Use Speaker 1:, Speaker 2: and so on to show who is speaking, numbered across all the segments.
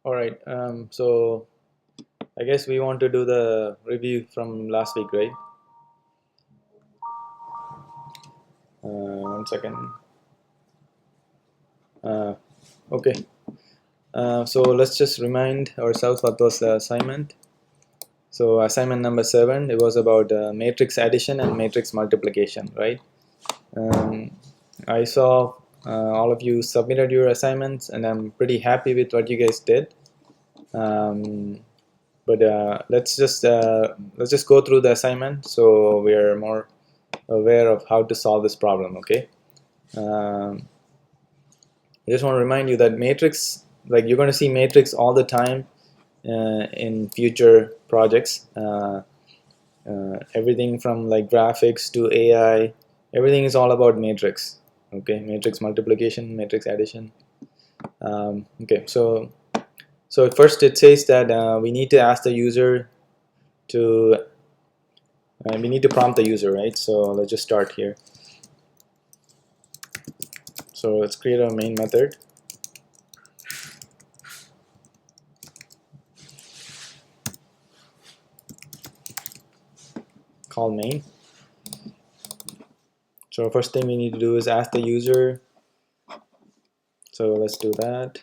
Speaker 1: All right. So I guess we want to do the review from last week, right? 1 second. Uh, okay. So let's just remind ourselves what was the assignment. So assignment number 7, it was about matrix addition and matrix multiplication, right? Um, I saw all of you submitted your assignments, and I'm pretty happy with what you guys did. But let's just go through the assignment so we're more aware of how to solve this problem. Okay. um, I just want to remind you that matrix, like, you're going to see matrix all the time in future projects. Everything from like graphics to AI, everything is all about matrix. Okay, matrix multiplication, matrix addition. Okay, so first it says that we need to ask the user to we need to prompt the user, right? So let's just start here. So let's create a main method. Call main. So first thing we need to do is ask the user. So let's do that.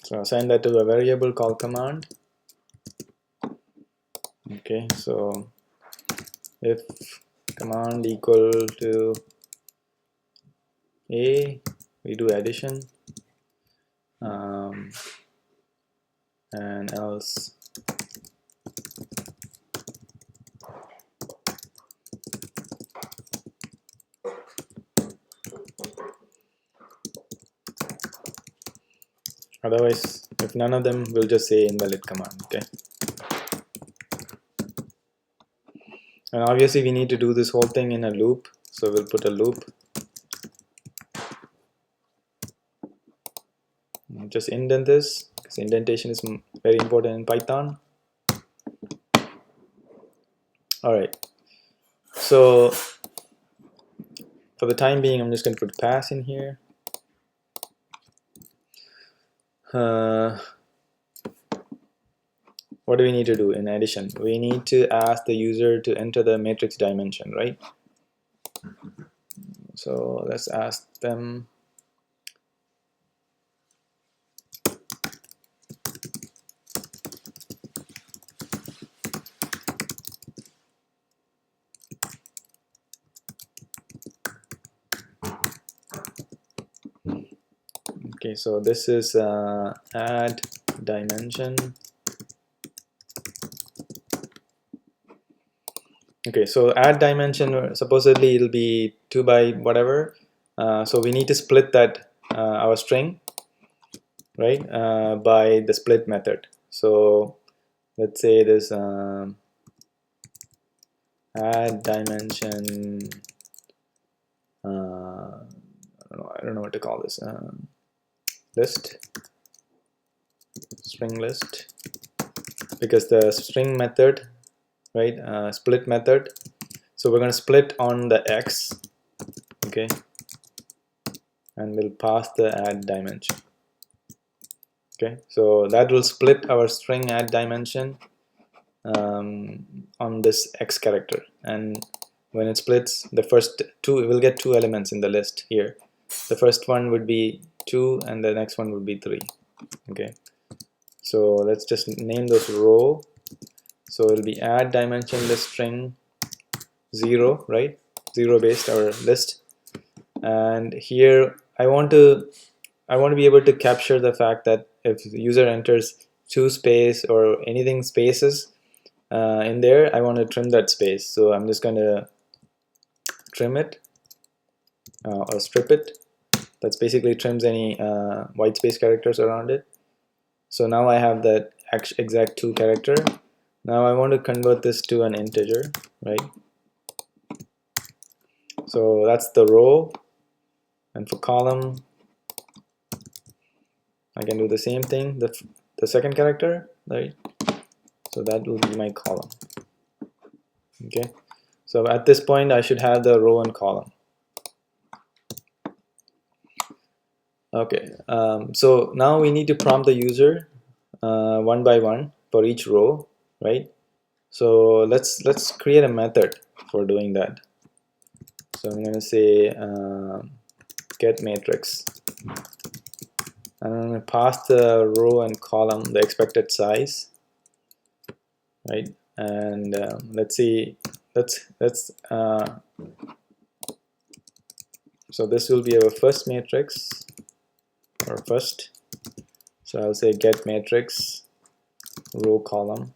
Speaker 1: So assign that to a variable called command. Okay, so if command equal to a, we do addition, and else otherwise, if none of them, we'll just say invalid command. Okay, and obviously we need to do this whole thing in a loop, so we'll put a loop. Just indent this because indentation is very important in Python. All right, so for the time being, I'm just going to put pass in here. What do we need to do in addition? We need to ask the user to enter the matrix dimension, right? So let's ask them. Okay, so this is add dimension. Okay, so add dimension, supposedly it'll be 2 by whatever. So we need to split that our string, right, by the split method. So let's say this add dimension. I don't know what to call this. List, string list, because the string method, right, split method. So we're going to split on the x, okay, and we'll pass the add dimension. Okay, so that will split our string add dimension on this x character, and when it splits, the first two, we'll get 2 elements in the list here. The first one would be 2 and the next one would be 3. Okay, so let's just name those row. So it'll be add dimension list string 0, right? 0 based our list. And here I want to be able to capture the fact that if the user enters 2 space or anything spaces in there, I want to trim that space. So I'm just going to trim it or strip it. That's basically trims any white space characters around it. So now I have that exact 2 character. Now I want to convert this to an integer, right? So that's the row, and for column I can do the same thing, the second character, right? So that will be my column. Okay, so at this point I should have the row and column. Okay, so now we need to prompt the user one by one for each row, right? So let's create a method for doing that. So I'm going to say get matrix, and I'm going to pass the row and column the expected size, right? And let's see, so this will be our first matrix, or first. So I'll say get matrix row column.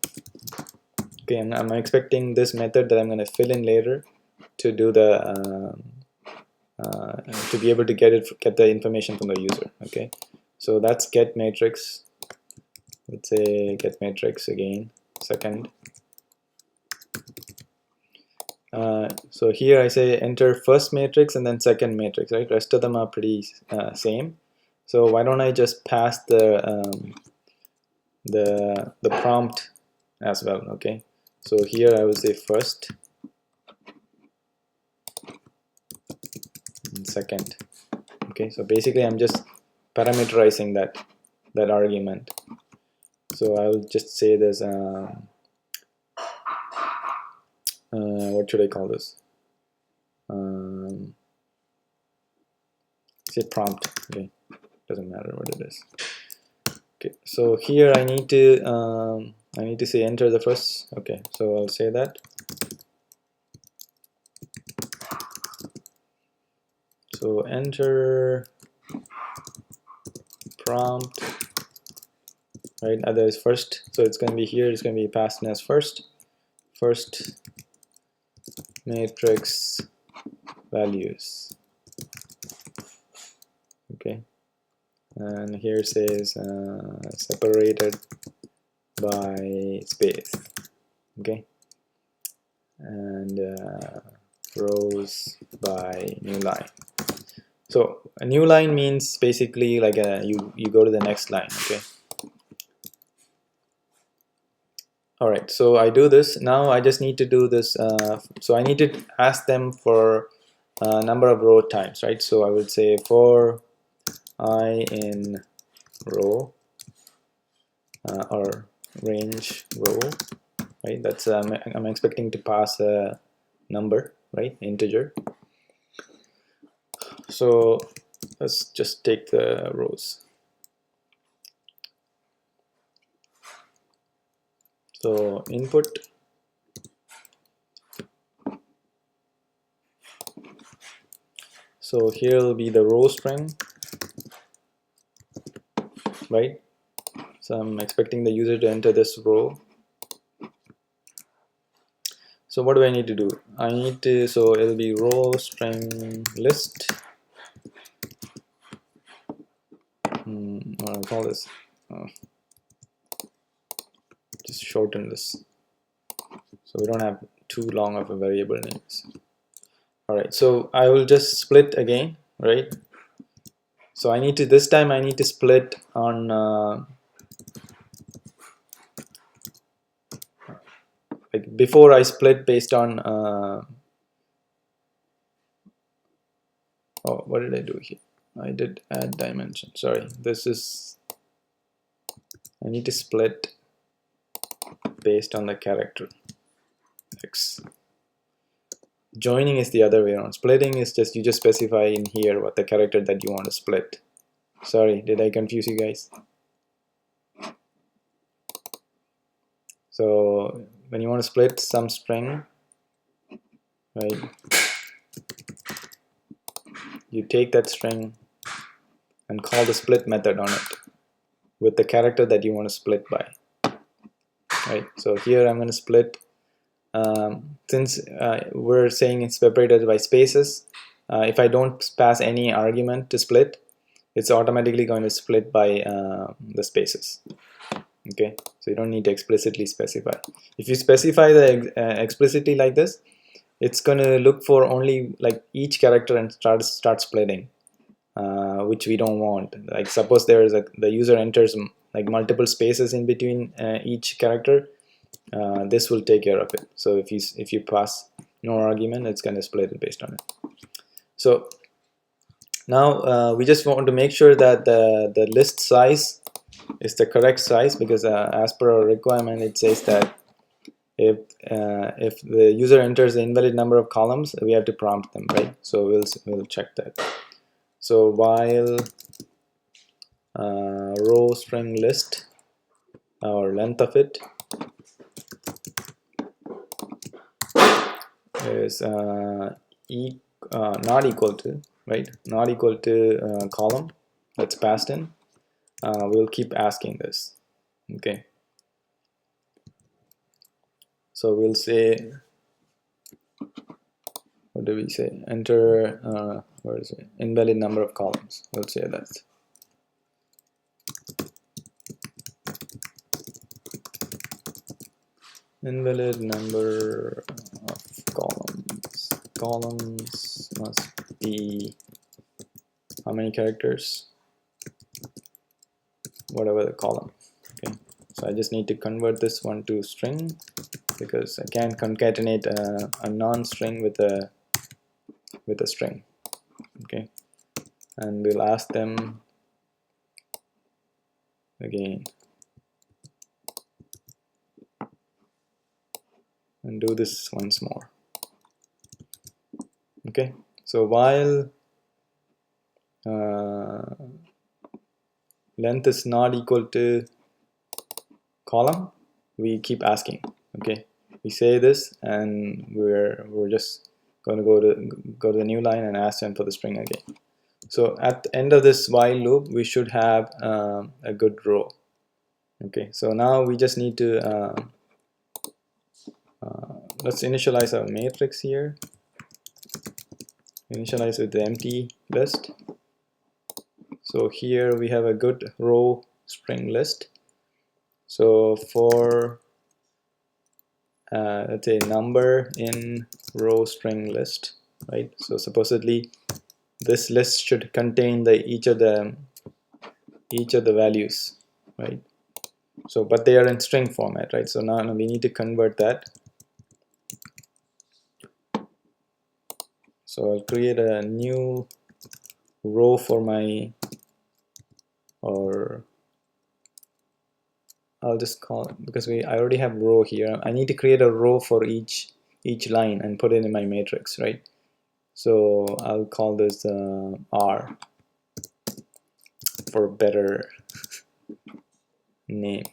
Speaker 1: Okay, and I'm expecting this method that I'm going to fill in later to do the to be able to get the information from the user. Okay, so that's get matrix. Let's say get matrix again, second. So here I say enter first matrix and then second matrix, right? Rest of them are pretty same. So why don't I just pass the prompt as well? Okay, so here I will say first and second. Okay, so basically I'm just parameterizing that argument. So I will just say there's what should I call this? Say prompt. Okay, doesn't matter what it is. Okay, so here I need to say enter the first. Okay, so I'll say that. So enter prompt, right? Other is first, so it's going to be here. It's going to be passed as first matrix values. Okay, and here says separated by space. Okay, and rows by new line. So a new line means basically like you go to the next line. Okay. All right. So I do this now. I just need to do this. So I need to ask them for a number of row times, right? So I would say for I in row or range row, right? That's I'm expecting to pass a number, right? Integer. So let's just take the rows. So input, so here will be the row string, right? So I'm expecting the user to enter this row. So what do I need to do? I need to, so it'll be row string list. What do I call this? Just shorten this so we don't have too long of a variable names. All right, so I will just split again, right? So I need to, this time I need to split on like before I split based on oh, what did I do here? I did add dimension. Sorry, this is, I need to split based on the character X. Joining is the other way around. Splitting is just, you just specify in here what the character that you want to split. Sorry, did I confuse you guys? So when you want to split some string, right, you take that string and call the split method on it with the character that you want to split by, right? So here I'm going to split, since we're saying it's separated by spaces, if I don't pass any argument to split, it's automatically going to split by the spaces. Okay, so you don't need to explicitly specify. If you specify the explicitly like this, it's going to look for only like each character and start splitting, which we don't want. Like suppose there is the user enters like multiple spaces in between each character, this will take care of it. So if you pass no argument, it's going to split it based on it. So now we just want to make sure that the list size is the correct size, because as per our requirement it says that if the user enters the invalid number of columns, we have to prompt them, right? So we'll check that. So while row string list, or length of it, is not equal to, right? Not equal to column that's passed in. We'll keep asking this. Okay. So we'll say, what do we say? Enter, where is it? Invalid number of columns. We'll say that. Invalid number of columns. Columns must be how many characters? Whatever the column. Okay. So I just need to convert this one to string, because I can't concatenate a non-string with a string. Okay. And we'll ask them again. And do this once more. Okay, so while length is not equal to column, we keep asking. Okay, we say this, and we're just going to go to the new line and ask them for the string again. So at the end of this while loop, we should have a good row. Okay, so now we just need to let's initialize our matrix here. Initialize with the empty list. So here we have a good row string list. So for let's say number in row string list, right? So supposedly this list should contain each of the values, right? So but they are in string format, right? So now we need to convert that. So I'll create a new row for my, or I'll just call it, because I already have row here. I need to create a row for each line and put it in my matrix, right? So I'll call this R for better name.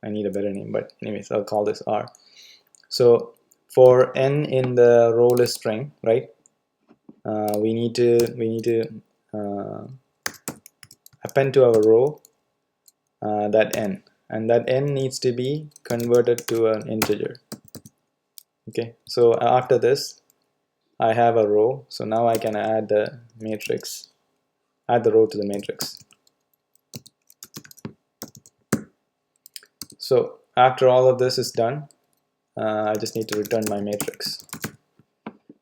Speaker 1: I need a better name, but anyways, I'll call this R. So for n in the row list string, right? We need to append to our row that n, and that n needs to be converted to an integer. Okay, so after this I have a row, so now I can add the matrix, add the row to the matrix. So after all of this is done, I just need to return my matrix.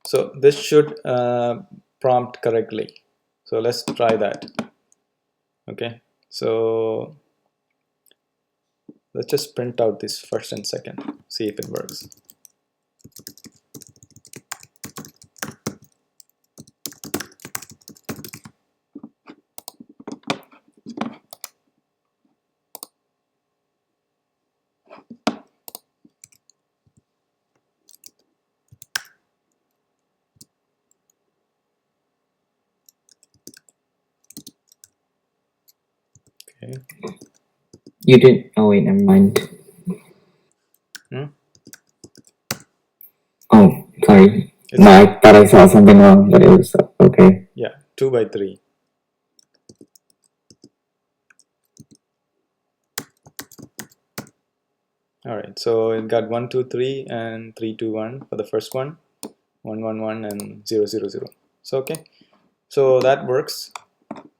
Speaker 1: So this should prompt correctly. So let's try that. Okay, so let's just print out this first and second, see if it works. Okay.
Speaker 2: You did. Oh wait, never mind. Oh, sorry. No, I thought I saw something wrong, but it was okay.
Speaker 1: Yeah, 2 by 3. All right, so it got 1 2 3 and 3 2 1 for the first one, 1 1 1 and 0 0 0. So okay, so that works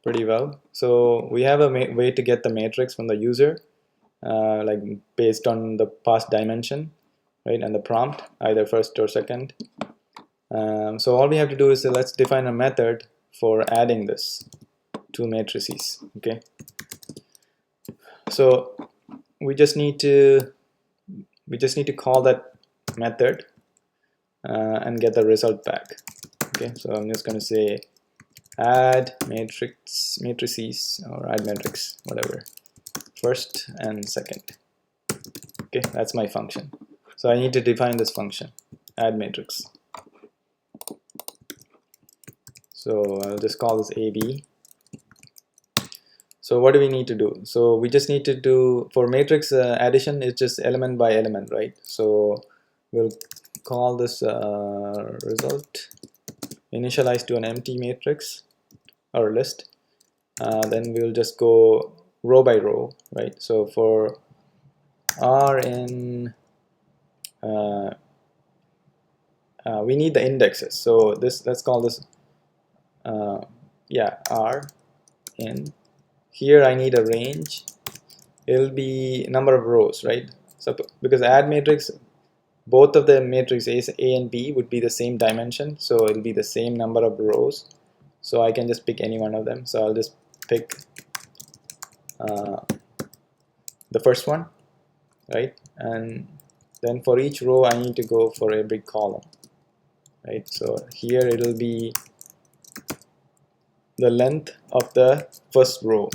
Speaker 1: pretty well. So we have a way to get the matrix from the user, like based on the past dimension, right, and the prompt, either first or second. So all we have to do is let's define a method for adding this two matrices. Okay, so we just need to call that method and get the result back. Okay, so I'm just going to say add matrices, or add matrix, whatever, first and second. Okay, that's my function. So I need to define this function, add matrix. So I'll just call this AB. So what do we need to do? So we just need to do, for matrix addition, it's just element by element, right? So we'll call this result initialize to an empty matrix or list. Then we'll just go row by row, right? So for R in we need the indexes. So this, let's call this yeah, R in. Here I need a range. It'll be number of rows, right? So because add matrix, both of the matrices A and B would be the same dimension, so it'll be the same number of rows. So I can just pick any one of them. So I'll just pick the first one, right? And then for each row I need to go for every column, right? So here it'll be the length of the first row,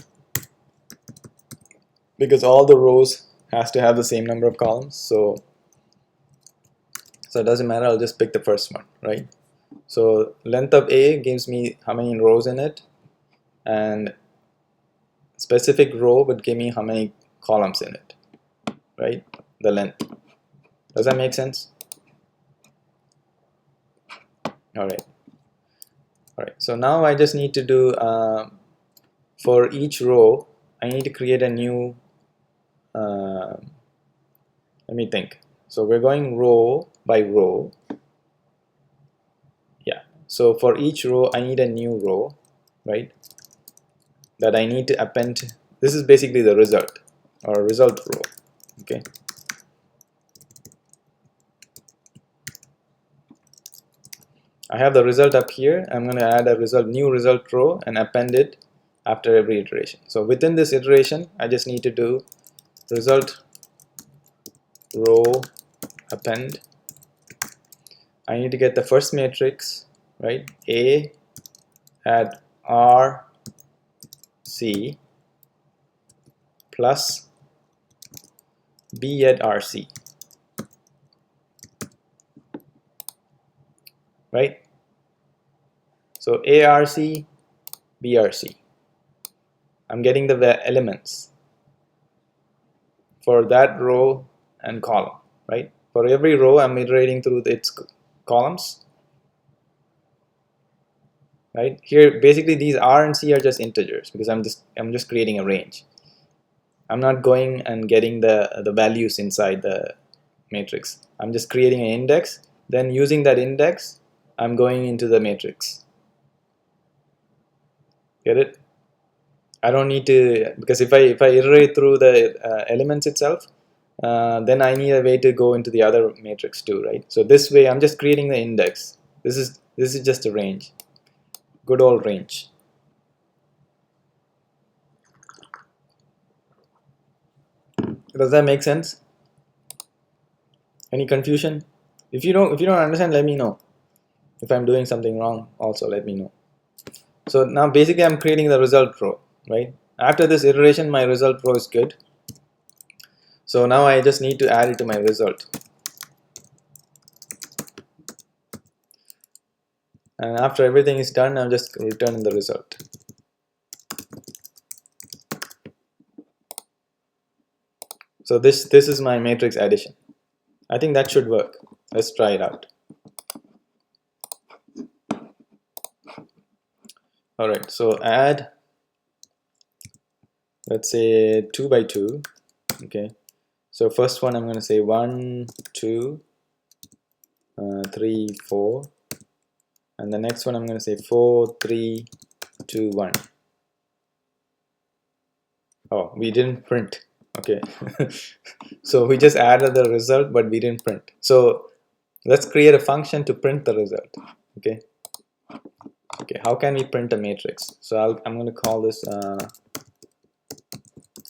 Speaker 1: because all the rows has to have the same number of columns. So it doesn't matter, I'll just pick the first one, right? So length of A gives me how many rows in it, and specific row would give me how many columns in it, right? The length. Does that make sense? All right. So now I just need to do for each row I need to create a new let me think. So we're going row by row. Yeah, so for each row I need a new row, right, that I need to append. This is basically the result, or result row. Okay, I have the result up here. I'm going to add a new result row and append it after every iteration. So within this iteration I just need to do result row append. I need to get the first matrix, right? A at R C plus B at RC, right? So ARC, BRC. I'm getting the elements for that row and column, right? For every row I'm iterating through its columns, right? Here basically these R and C are just integers, because I'm just creating a range. I'm not going and getting the values inside the matrix. I'm just creating an index, then using that index I'm going into the matrix. Get it? I don't need to, because if I iterate through the elements itself, then I need a way to go into the other matrix too, right? So this way I'm just creating the index. This is just a range. Good old range. Does that make sense? Any confusion? If you don't understand, let me know. If I'm doing something wrong, also let me know. So now basically I'm creating the result row, right? After this iteration my result row is good. So now I just need to add it to my result. And after everything is done, I'm just returning the result. So this is my matrix addition. I think that should work. Let's try it out. Alright, so add, let's say 2 by 2. Okay, so first one I'm going to say 1, 2, 3, 4, and the next one I'm going to say 4, 3, 2, 1. Oh, we didn't print. Okay, so we just added the result, but we didn't print. So let's create a function to print the result. Okay. Okay, how can we print a matrix? So I'm going to call this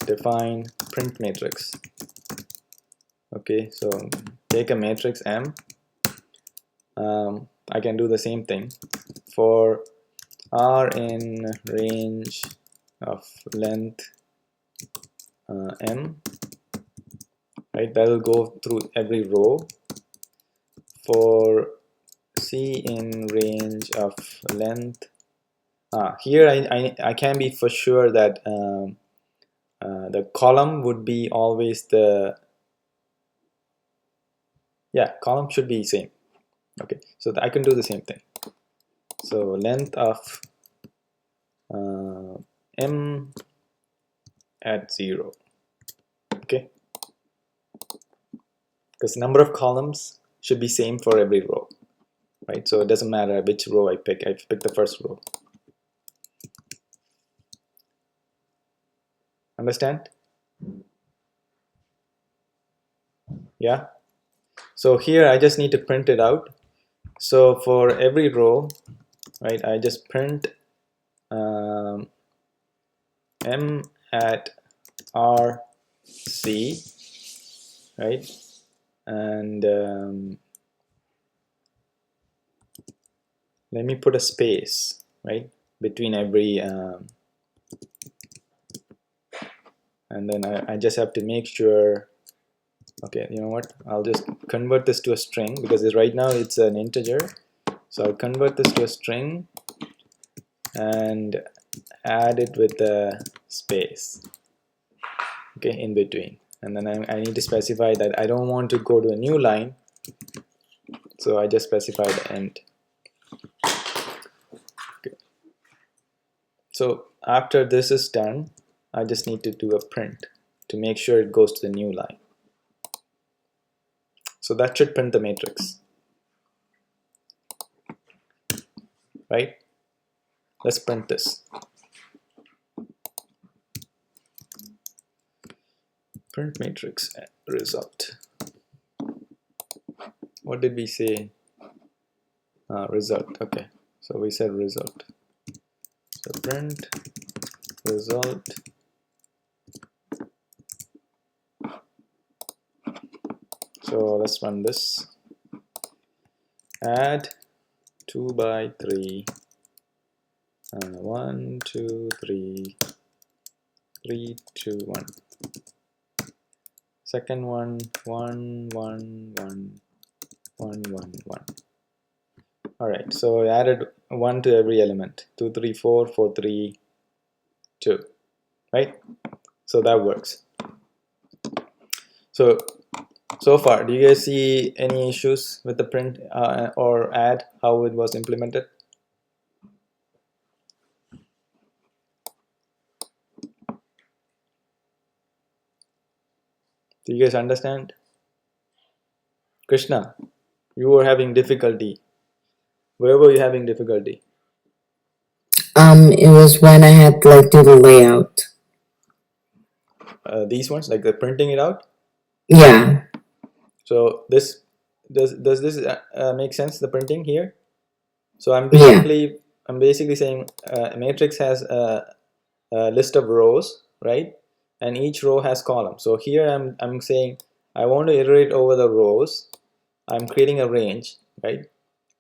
Speaker 1: define print matrix. Okay, so take a matrix M. I can do the same thing for R in range of length M, right? That will go through every row. For C in range of length, here I can be for sure that the column would be always the, yeah, column should be same. Okay, so I can do the same thing. So length of M at 0. Okay, because number of columns should be same for every row, right? So it doesn't matter which row I pick the first row. Understand? Yeah. So here I just need to print it out. So for every row, right, I just print M at RC, right, and let me put a space, right, between every and then I just have to make sure, okay, you know what, I'll just convert this to a string because right now it's an integer. So I'll convert this to a string and add it with a space, okay, in between. And then I need to specify that I don't want to go to a new line, so I just specified end. Okay. So after this is done, I just need to do a print to make sure it goes to the new line. So that should print the matrix, right? Let's print this. Print matrix result. What did we say? Result. Okay, so we said result. So print result. So let's run this. Add 2 by 3. 1, 2, 3, 3, 2, 1. Second one, 1, 1, 1, 1, 1, 1. Alright, so I added 1 to every element. 2, 3, 4, 4, 3, 2. Right? So that works. So far, do you guys see any issues with the print or add, how it was implemented? Do you guys understand? Krishna, you were having difficulty. Where were you having difficulty?
Speaker 2: It was when I had to like do the layout.
Speaker 1: These ones, like the printing it out?
Speaker 2: Yeah.
Speaker 1: So this does this make sense, the printing here? So I'm basically saying a matrix has a list of rows, right? And each row has columns. So here I'm saying I want to iterate over the rows. I'm creating a range, right?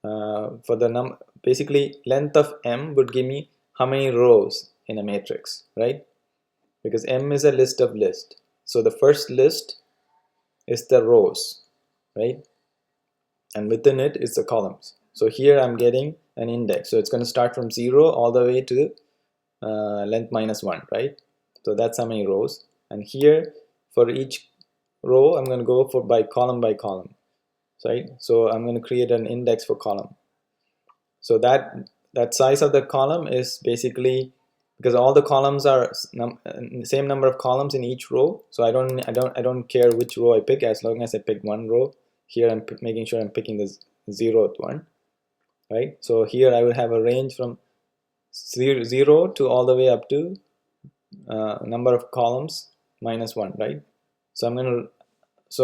Speaker 1: For the basically length of M would give me how many rows in a matrix, right? Because M is a list of lists. So the first list is the rows, right? And within it is the columns. So here I'm getting an index. So it's going to start from 0 all the way to length minus 1, right? So that's how many rows. And here for each row I'm going to go for by column, right? So I'm going to create an index for column. So that size of the column is basically because all the columns are same number of columns in each row. So I don't care which row I pick as long as I pick one row. Here I'm making sure I'm picking the 0th one, right? So here I will have a range from 0 to all the way up to number of columns minus 1, right? So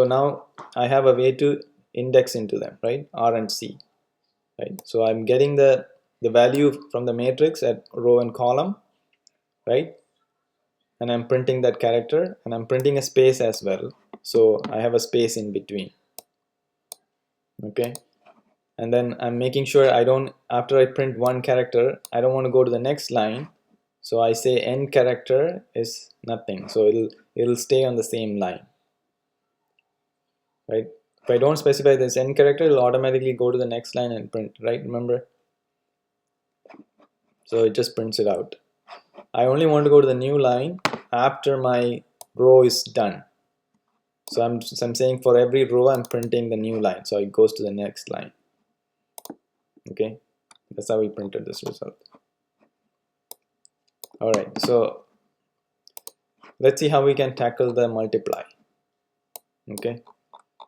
Speaker 1: now I have a way to index into them, right? R and C, right? So I'm getting the value from the matrix at row and column, right? And I'm printing that character, and I'm printing a space as well, so I have a space in between. Okay, and then I'm making sure I don't, after I print one character, I don't want to go to the next line, so I say end character is nothing, so it'll stay on the same line, right? If I don't specify this end character, it'll automatically go to the next line and print, right? Remember? So it just prints it out. I only want to go to the new line after my row is done. So I'm saying for every row I'm printing the new line, so it goes to the next line. Okay, that's how we printed this result. All right, so let's see how we can tackle the multiply. Okay,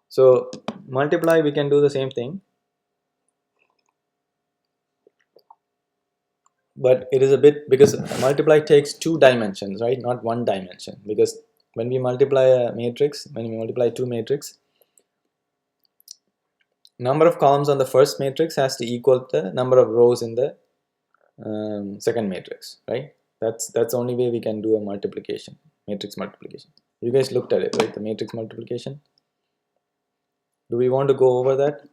Speaker 1: so multiply, we can do the same thing, but it is a bit, because multiply takes 2 dimensions, right? Not 1 dimension, because when we multiply a matrix, when we multiply 2 matrix, number of columns on the first matrix has to equal the number of rows in the second matrix, right? That's the only way we can do a multiplication, matrix multiplication. You guys looked at it, right? The matrix multiplication. Do we want to go over that?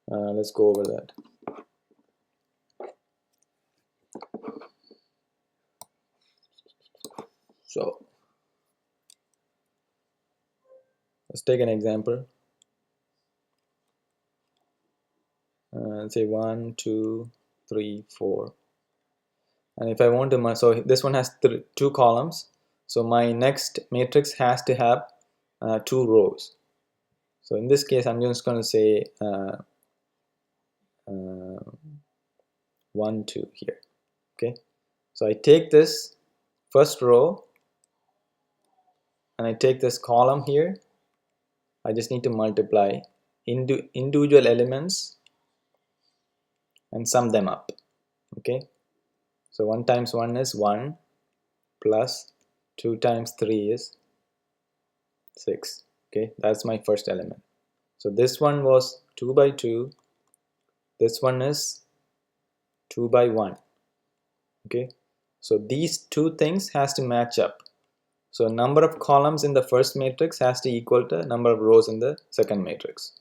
Speaker 1: Let's go over that. So let's take an example. Let's say 1, 2, 3, 4. And if I want to, so this one has 2 columns. So my next matrix has to have 2 rows. So in this case, I'm just going to say 1, 2 here. Okay. So I take this first row and I take this column here. I just need to multiply into individual elements and sum them up. Okay. So 1 times 1 is 1, plus 2 times 3 is 6. Okay, that's my first element. So this one was 2 by 2. This one is 2 by 1. Okay, so these 2 things has to match up. So number of columns in the first matrix has to equal to number of rows in the second matrix.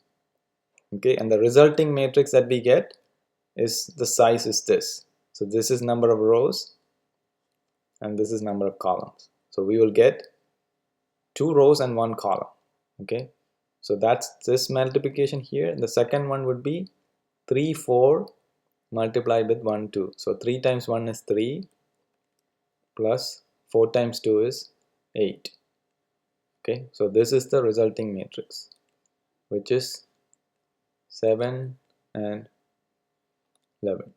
Speaker 1: Okay, and the resulting matrix that we get is, the size is this. So this is number of rows and this is number of columns. So we will get 2 rows and 1 column. Okay, so that's this multiplication here. And the second one would be 3, 4 multiplied with 1, 2. So 3 times 1 is 3, plus 4 times 2 is 8. Okay, so this is the resulting matrix, which is 7 and 11.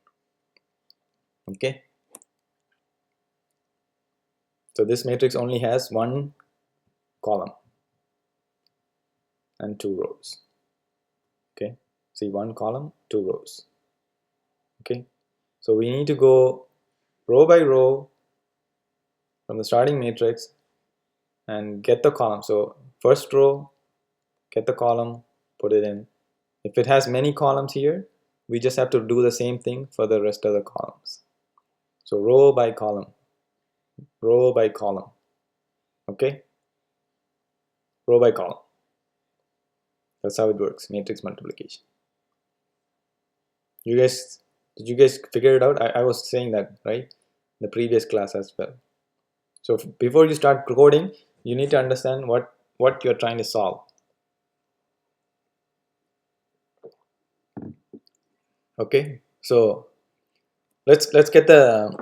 Speaker 1: Okay, so this matrix only has 1 column and 2 rows. Okay, see, 1 column, 2 rows. Okay, so we need to go row by row from the starting matrix and get the column. So first row, get the column, put it in. If it has many columns here, we just have to do the same thing for the rest of the columns. So row by column, row by column. Okay, row by column. That's how it works, matrix multiplication. Did you guys figure it out? I was saying that, right, the previous class as well. So before you start coding, you need to understand what you're trying to solve. Okay, so let's get the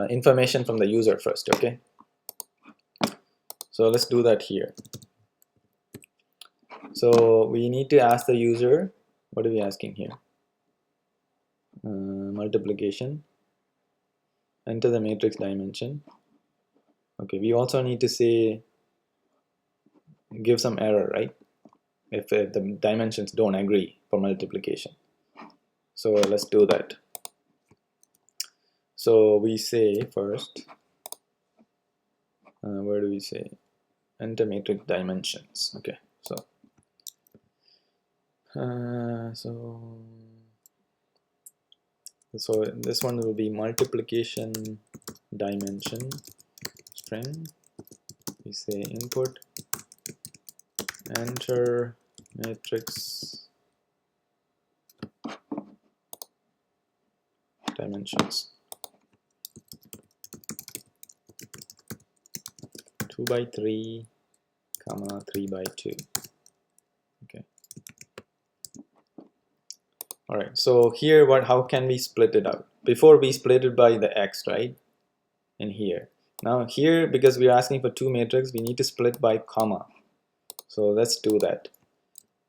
Speaker 1: information from the user first. Okay, so let's do that here. So we need to ask the user, what are we asking here? Multiplication, enter the matrix dimension. Okay, we also need to say, give some error, right, if the dimensions don't agree for multiplication. So let's do that. So we say first, where do we say, enter matrix dimensions. Okay, so So this one will be multiplication dimension string. We say input, enter matrix dimensions 2 by 3, comma 3 by 2. Okay. All right. So here, how can we split it out? Before we split it by the x, right? In here. Now here, because we're asking for 2 matrix, we need to split by comma. So let's do that.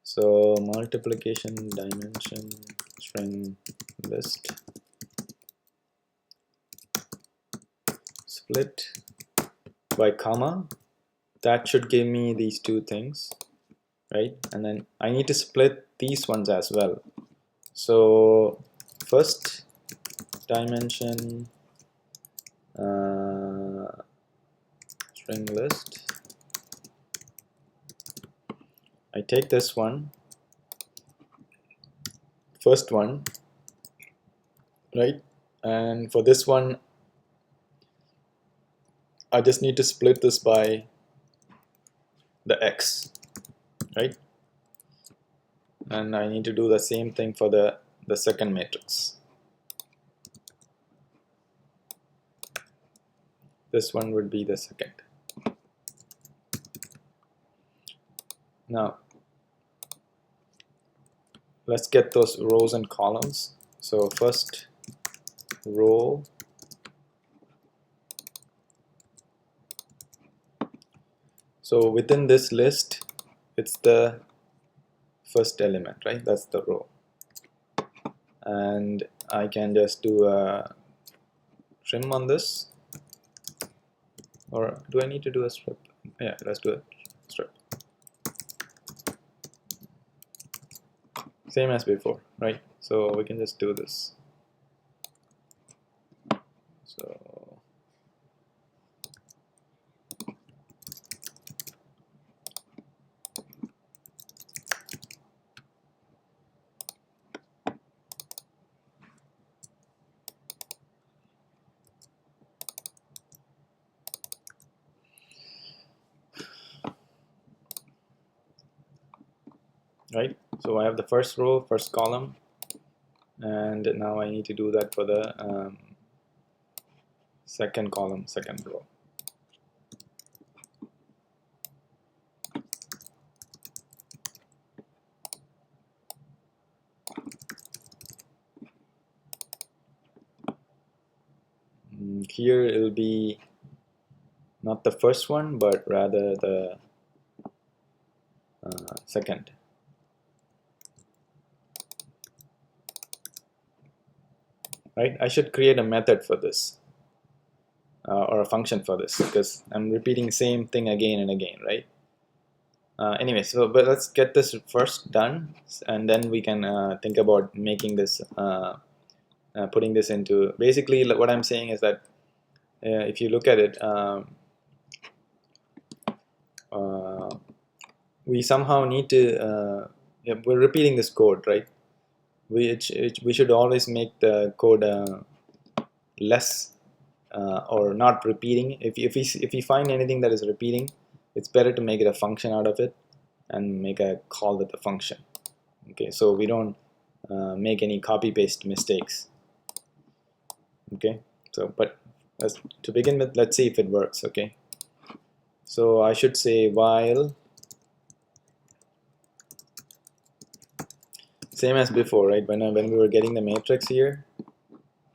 Speaker 1: So multiplication dimension string list split by comma. That should give me these two things, right? And then I need to split these ones as well. So first dimension string list, I take this one, first one, right? And for this one, I just need to split this by the x, right? And I need to do the same thing for the second matrix. This one would be the second. Now, let's get those rows and columns. So first row, so within this list, it's the first element, right? That's the row. And I can just do a trim on this, or do I need to do a strip? Yeah, let's do a strip. Same as before, right? So we can just do this. So right, so I have the first row, first column, and now I need to do that for the second column, second row. Here it will be not the first one, but rather the second. Right? I should create a method for this, or a function for this, because I'm repeating the same thing again and again, right? Anyway, so but let's get this first done, and then we can think about making this, putting this into. Basically, what I'm saying is that if you look at it, we somehow need to. Yeah, we're repeating this code, right? We should always make the code less or not repeating. If we find anything that is repeating, it's better to make it a function out of it and make a call with the function. Okay, so we don't make any copy paste mistakes. Okay, so but to begin with, let's see if it works. Okay, so I should say while, same as before, right? When we were getting the matrix here,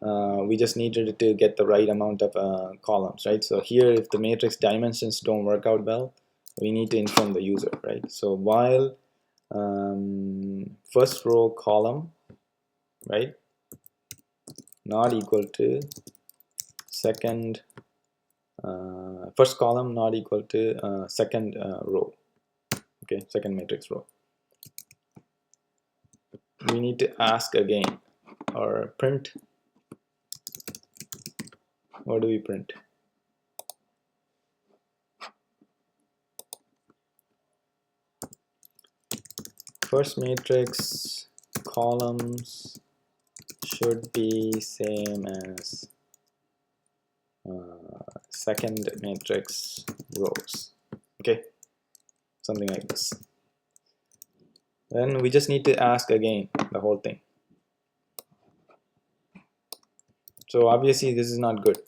Speaker 1: we just needed to get the right amount of columns, right? So here, if the matrix dimensions don't work out well, we need to inform the user, right? So while first row column, right, not equal to second, first column not equal to second row, okay, second matrix row. We need to ask again, or print. What do we print? first matrix columns should be same as second matrix rows. Okay, something like this. Then we just need to ask again the whole thing. So obviously this is not good.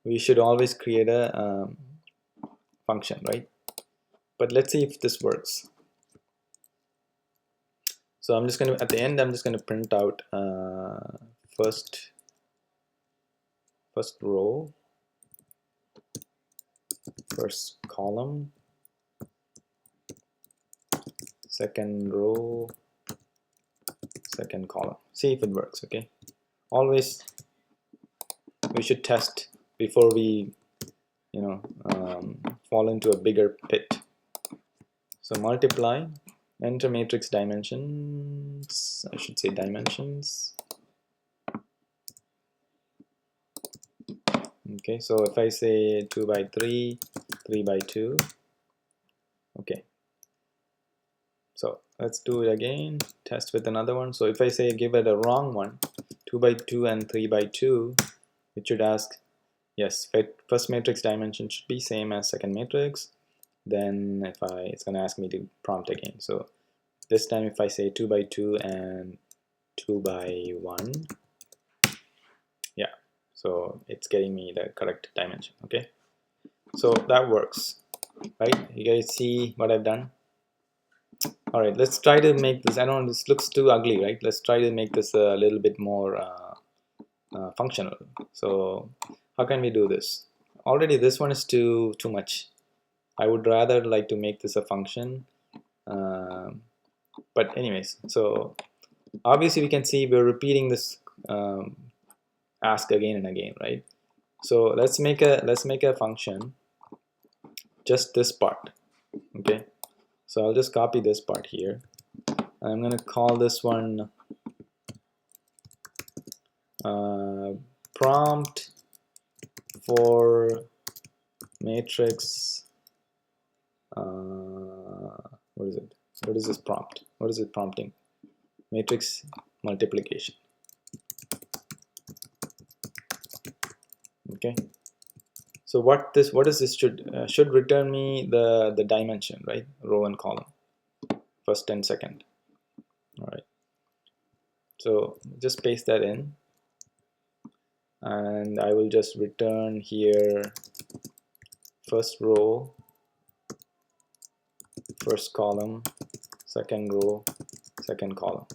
Speaker 1: We should always create a function, right? But let's see if this works. So I'm just going to, at the end, I'm just going to print out first row, first column, second row, second column. See if it works. Okay, always we should test before we fall into a bigger pit. So multiply, enter matrix dimensions, I should say dimensions. Okay, so if I say 2 by 3, 3 by 2, okay. So let's do it again, test with another one. So if I say give it a wrong one, 2 by 2 and 3 by 2, it should ask, yes, first matrix dimension should be same as second matrix. Then if it's going to ask me to prompt again. So this time if I say 2 by 2 and 2 by 1, yeah, so it's getting me the correct dimension. Okay, so that works, right? You guys see what I've done? All right, let's try to make this, I know this looks too ugly, right? Let's try to make this a little bit more functional. So how can we do this? Already this one is too much. I would rather like to make this a function, but anyways, so obviously we can see we're repeating this ask again and again, right? So let's make a function, just this part. Okay, so I'll just copy this part here. I'm going to call this one prompt for matrix. What is it? What is this prompt? What is it prompting? Matrix multiplication. Okay. So what is this should return me the dimension, right? Row and column, first and second. All right. So just paste that in, and I will just return here first row, first column, second row, second column.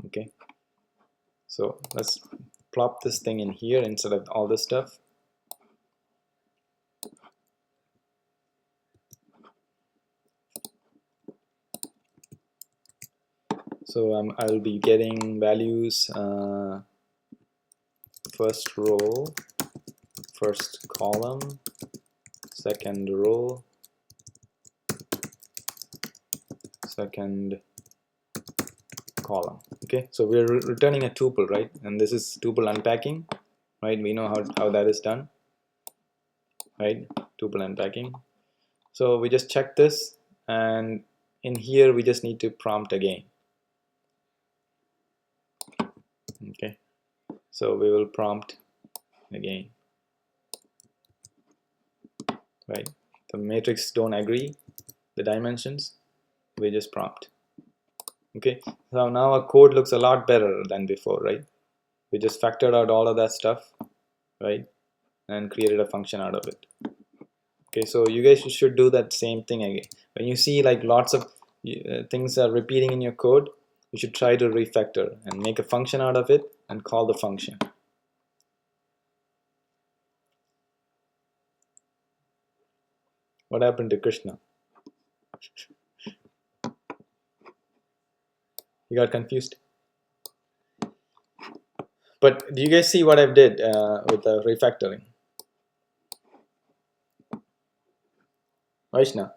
Speaker 1: Okay, so let's plop this thing in here instead of all this stuff. So I'll be getting values first row, first column, second row, second column. Okay, so we're returning a tuple, right? And this is tuple unpacking, right? We know how that is done, right? Tuple unpacking. So we just check this, and in here we just need to prompt again. Okay, so we will prompt again, right? The matrix don't agree the dimensions, we just prompt. Okay, so now our code looks a lot better than before, right? We just factored out all of that stuff, right, and created a function out of it. Okay, so you guys should do that same thing again. When you see like lots of things are repeating in your code, you should try to refactor and make a function out of it and call the function. What happened to Krishna? You got confused? But do you guys see what I did with the refactoring? Vaishna?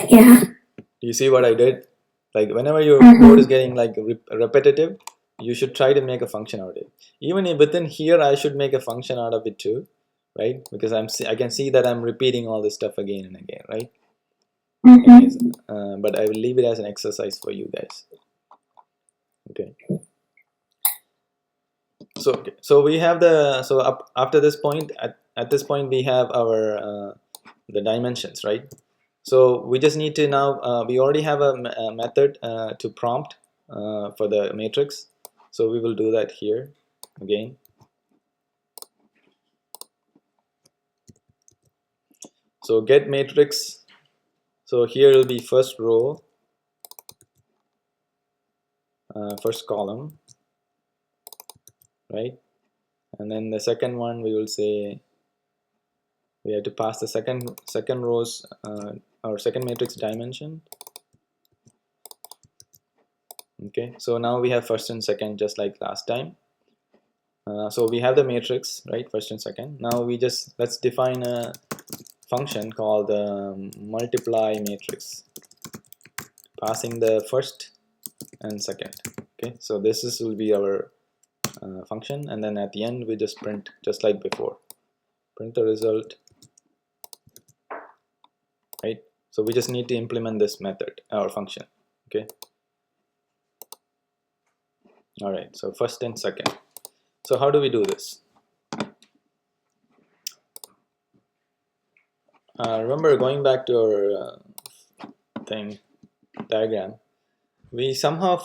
Speaker 2: Yeah.
Speaker 1: Do you see what I did? Like whenever your code is getting like repetitive, you should try to make a function out of it. Even within here, I should make a function out of it too. right? Because I can see that I'm repeating all this stuff again and again, right?
Speaker 2: Mm-hmm.
Speaker 1: Anyways, but I will leave it as an exercise for you guys. Okay. So we have the after this point, at this point we have our the dimensions, right? So we just need to now we already have a method to prompt for the matrix, so we will do that here again. So get matrix, so here will be first row, first column, right? And then the second one we will say we have to pass the second rows or second matrix dimension. Okay, so now we have first and second just like last time. So we have the matrix, right, first and second. Now let's define a function called multiply matrix, passing the first and second. Okay, so will be our function, and then at the end we just print just like before, print the result, right? So we just need to implement this method, our function. Okay, all right, so first and second. So how do we do this? Remember, going back to our diagram, we somehow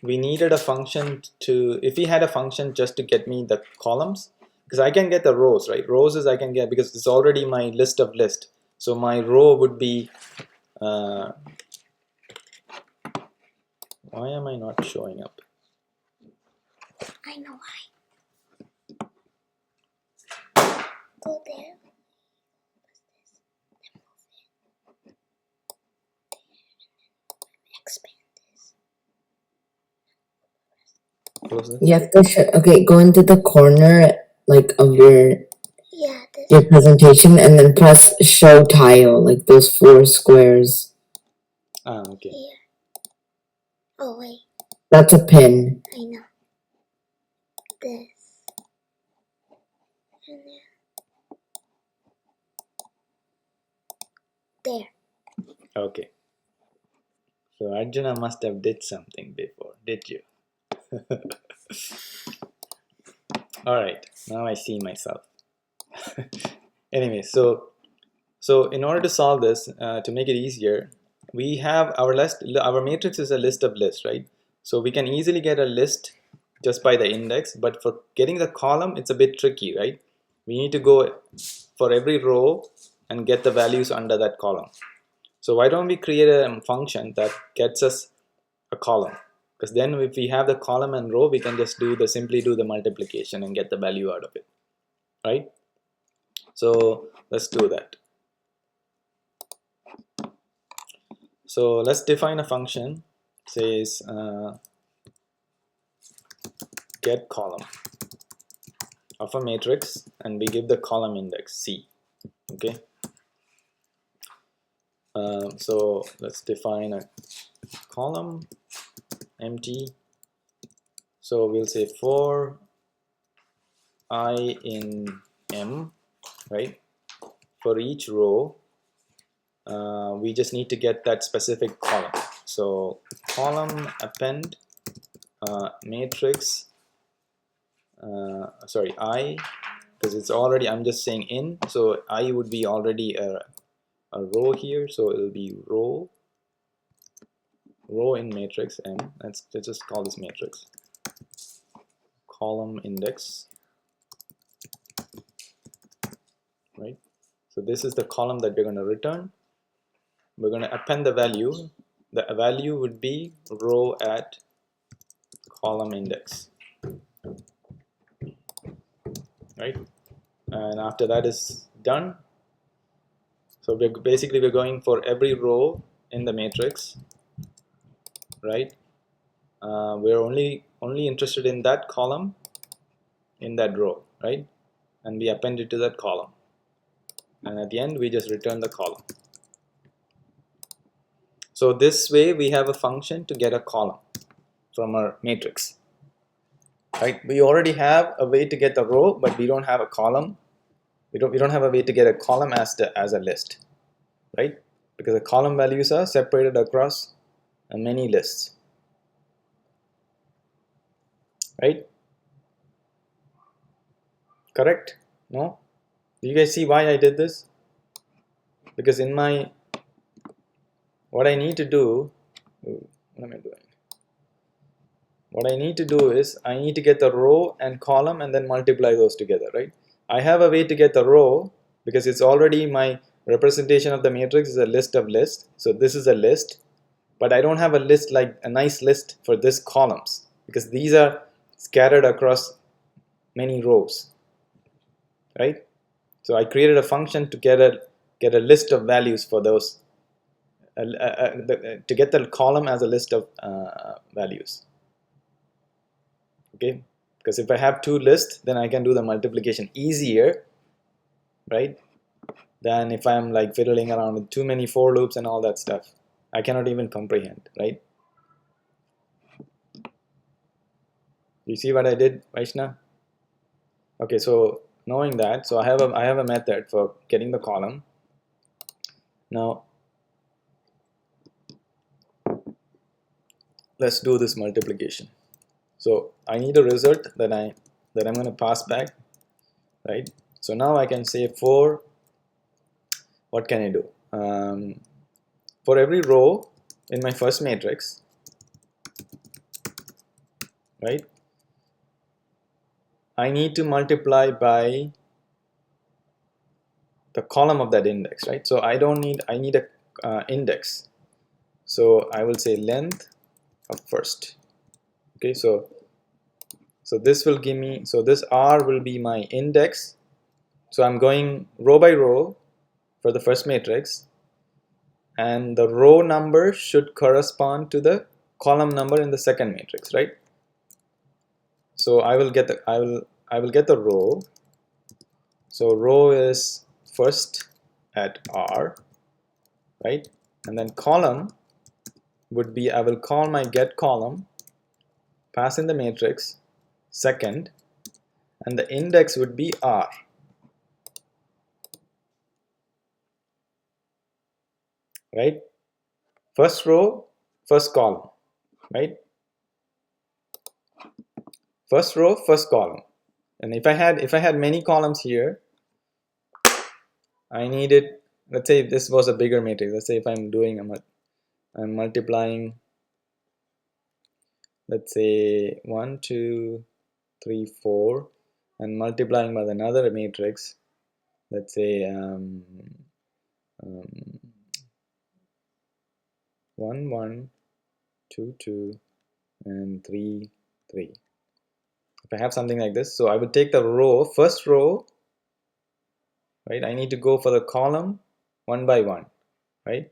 Speaker 1: we needed a function to, if we had a function just to get me the columns, because I can get the rows, right? Rows is I can get, because it's already my list of list. So my row would be why am I not showing up?
Speaker 3: I know why. Go there. Expand this.
Speaker 1: Close this.
Speaker 2: You have to okay, go into the corner like of your presentation and then press show tile, like those 4 squares.
Speaker 1: Okay.
Speaker 3: Here. Oh wait.
Speaker 2: That's a pin.
Speaker 3: I know. This. And there.
Speaker 1: Okay. So Arjuna must have did something before, did you? All right, now I see myself. Anyway, so in order to solve this, to make it easier, we have our matrix is a list of lists, right? So we can easily get a list just by the index, but for getting the column, it's a bit tricky, right? We need to go for every row and get the values under that column. So why don't we create a function that gets us a column? Because then if we have the column and row, we can just simply do the multiplication and get the value out of it, right? So let's do that. So let's define a function, says get column of a matrix, and we give the column index C. Okay. So let's define a column empty. So we'll say for I in M, right? For each row, we just need to get that specific column. So column append matrix, sorry, I, because it's already, I'm just saying in, so I would be already a row here, so it'll be row in matrix M. Let's just call this matrix column index, right? So this is the column that we're going to return. We're going to append the value. The value would be row at column index, right? And after that is done, so we're going for every row in the matrix, right? We're only interested in that column in that row, right? And we append it to that column, and at the end we just return the column. So this way we have a function to get a column from our matrix. right? We already have a way to get the row, but we don't have a column. We don't have a way to get a column as a list, right? Because the column values are separated across many lists, right? Correct? No? Do you guys see why I did this? Because in my, what I need to do, what am I doing? What I need to do is I need to get the row and column and then multiply those together, right? I have a way to get the row because it's already my representation of the matrix is a list of lists. So this is a list, but I don't have a list like a nice list for this columns because these are scattered across many rows, right? So I created a function to get a list of values for those, to get the column as a list of values. Okay, because if I have two lists, then I can do the multiplication easier, right, than if I'm like fiddling around with too many for loops and all that stuff. I cannot even comprehend, right? You see what I did, Vaishna? Okay, so knowing that, so I have a method for getting the column. Now let's do this multiplication. So I need a result that I'm going to pass back, right? So now I can say for, what can I do? For every row in my first matrix, right, I need to multiply by the column of that index, right? So I need a index. So I will say length of first. Okay, so this will give me, so this R will be my index. So I'm going row by row for the first matrix, and the row number should correspond to the column number in the second matrix, right? So I will get the row. So row is first at R, right? And then column would be, I will call my get column, pass in the matrix second, and the index would be R, right? First row, first column, right? First row, first column. And if I had many columns here, I needed, let's say this was a bigger matrix. Let's say if I'm doing I'm multiplying, let's say 1 2 3 4, and multiplying by another matrix, let's say 1 1 2 2 and 3 3. If I have something like this, so I would take the row, first row, right? I need to go for the column one by one, right?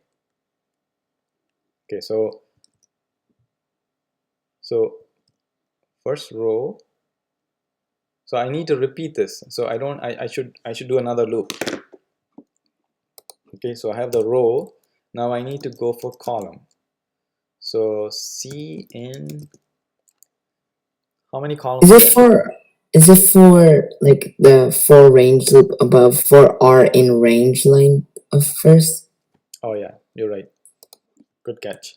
Speaker 1: Okay, so first row, so I need to repeat this. So I should do another loop. Okay, so I have the row. Now I need to go for column. So C in, how many columns?
Speaker 2: Is it for like the for range loop above for R in range line of first?
Speaker 1: Oh yeah, you're right. Good catch.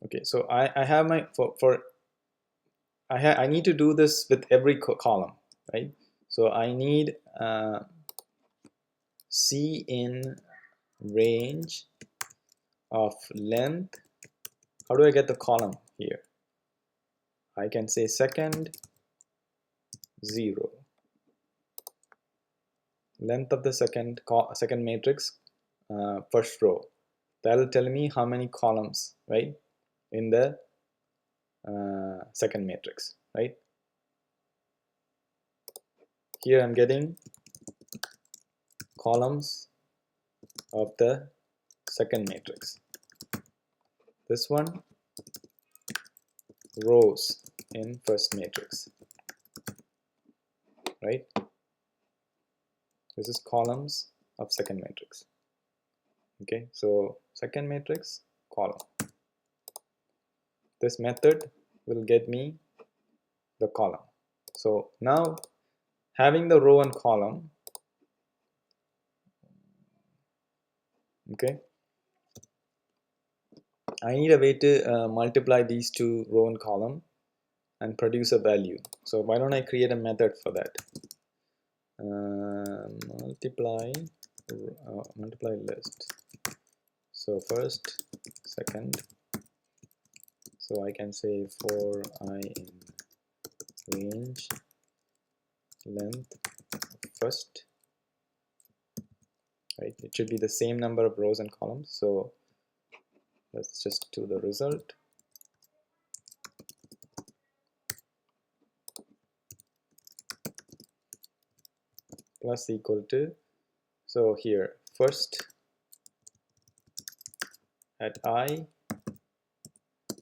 Speaker 1: Okay, so I have my I need to do this with every column, right? So I need C in range of length. How do I get the column here? I can say second 0, length of the second matrix, first row. That will tell me how many columns, right, in the second matrix, right? Here I'm getting columns of the second matrix. This one, rows in first matrix, right? This is columns of second matrix. Okay, so second matrix, column. this method will get me the column. So now having the row and column, okay, I need a way to multiply these two row and column and produce a value. So why don't I create a method for that? Multiply list. So first, second, so I can say for I in range length first, right? It should be the same number of rows and columns. So let's just do the result. Plus equal to, so here first at I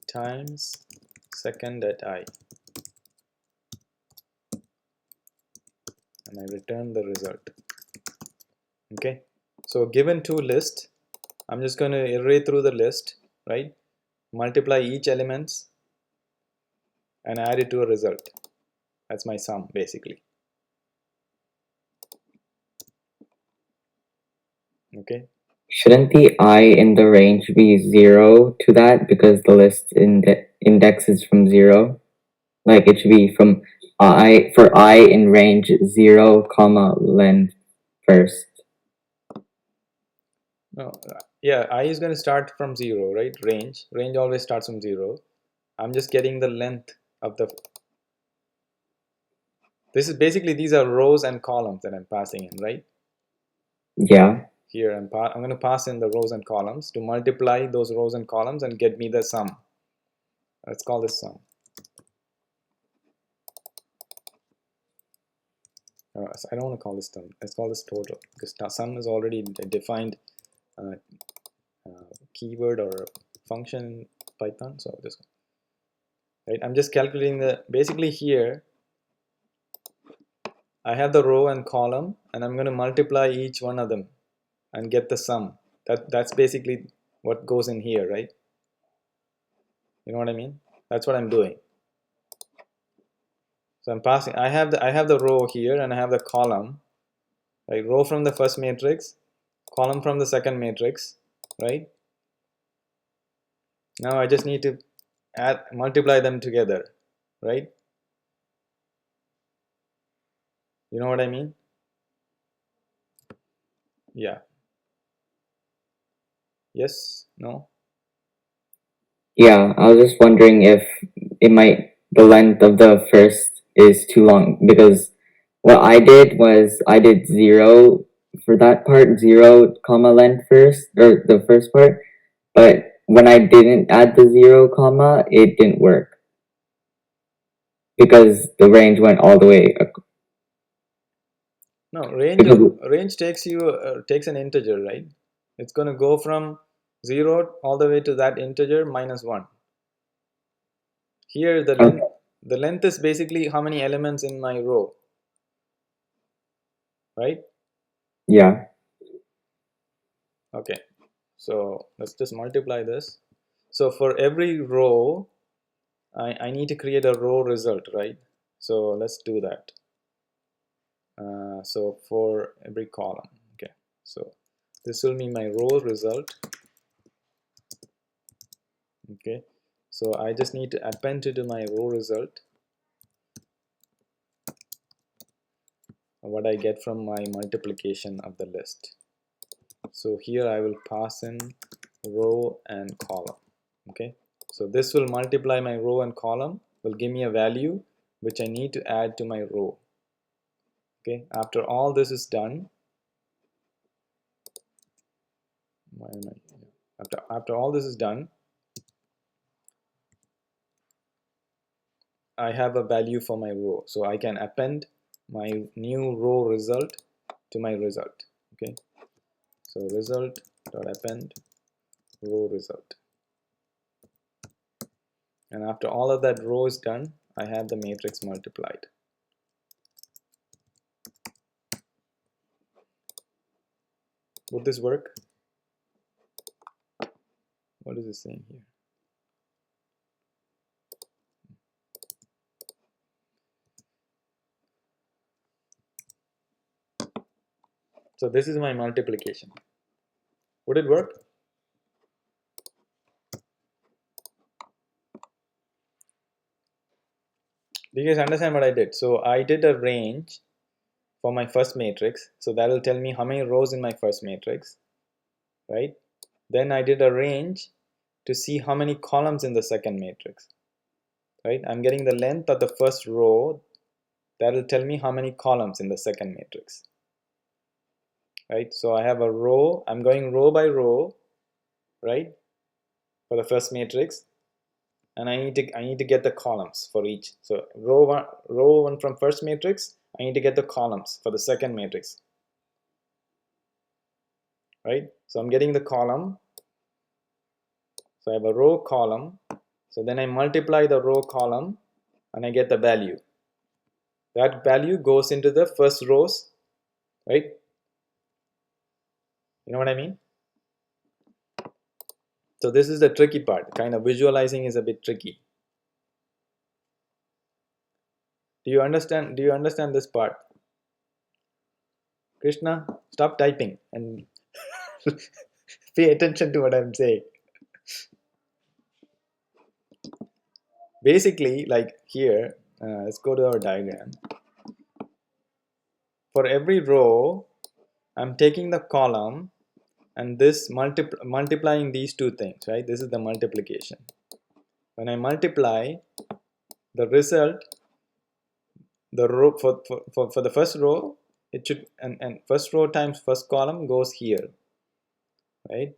Speaker 1: times second at I, and I return the result. Okay, so given two lists, I'm just going to iterate through the list, right? Multiply each elements and add it to a result. That's my sum basically. Okay,
Speaker 2: Shouldn't the I in the range be 0 to that because the list index is from 0? Like it should be from I for I in range 0, comma length first.
Speaker 1: no, yeah, I is going to start from 0, right? Range always starts from 0. I'm just getting the length of the, this is basically, these are rows and columns that I'm passing in, right?
Speaker 2: Yeah.
Speaker 1: Here I'm going to pass in the rows and columns to multiply those rows and columns and get me the sum. Let's call this sum. I don't want to call this sum. Let's call this total, because sum is already a defined keyword or function in Python. So this, right? I'm just calculating the, basically here I have the row and column, and I'm going to multiply each one of them and get the sum. That's basically what goes in here, right? You know what I mean? That's what I'm doing. So I'm passing, I have the row here and I have the column, right? Row from the first matrix, column from the second matrix, right? Now I just need to multiply them together, right? You know what I mean? Yeah. Yes? No?
Speaker 2: Yeah, I was just wondering if the length of the first is too long, because what I did was I did 0 for that part, 0 comma length first, or the first part, but when I didn't add the 0 comma, it didn't work because the range went all the way.
Speaker 1: No,
Speaker 2: Because,
Speaker 1: range takes an integer, right? It's going to go from 0 all the way to that integer minus 1. Here the length is basically how many elements in my row, right?
Speaker 2: yeah.
Speaker 1: Okay, so let's just multiply this. So for every row, I need to create a row result, right? So let's do that. So for every column, okay, so this will be my row result. Okay, so I just need to append to my row result what I get from my multiplication of the list. So here I will pass in row and column. Okay, so this will multiply my row and column, will give me a value which I need to add to my row. Okay, after all this is done, after all this is done, I have a value for my row, so I can append my new row result to my result. Okay, so result dot append row result, and after all of that row is done, I have the matrix multiplied. Would this work? What is it saying here? So this is my multiplication. Would it work? Do you guys understand what I did? So I did a range for my first matrix, so that will tell me how many rows in my first matrix, right? Then I did a range to see how many columns in the second matrix, right? I'm getting the length of the first row, that will tell me how many columns in the second matrix, right? So I have a row, I'm going row by row, right, for the first matrix, and I need to get the columns for each. So row one from first matrix, I need to get the columns for the second matrix, right? So I'm getting the column, so I have a row column, so then I multiply the row column and I get the value. That value goes into the first rows, right? You know what I mean? So this is the tricky part. Kind of visualizing is a bit tricky. Do you understand this part? Krishna, stop typing and pay attention to what I'm saying. Basically, like here, let's go to our diagram. For every row, I'm taking the column and this multiplying these two things, right? This is the multiplication. When I multiply, the result, the row for the first row, it should, and first row times first column goes here, right?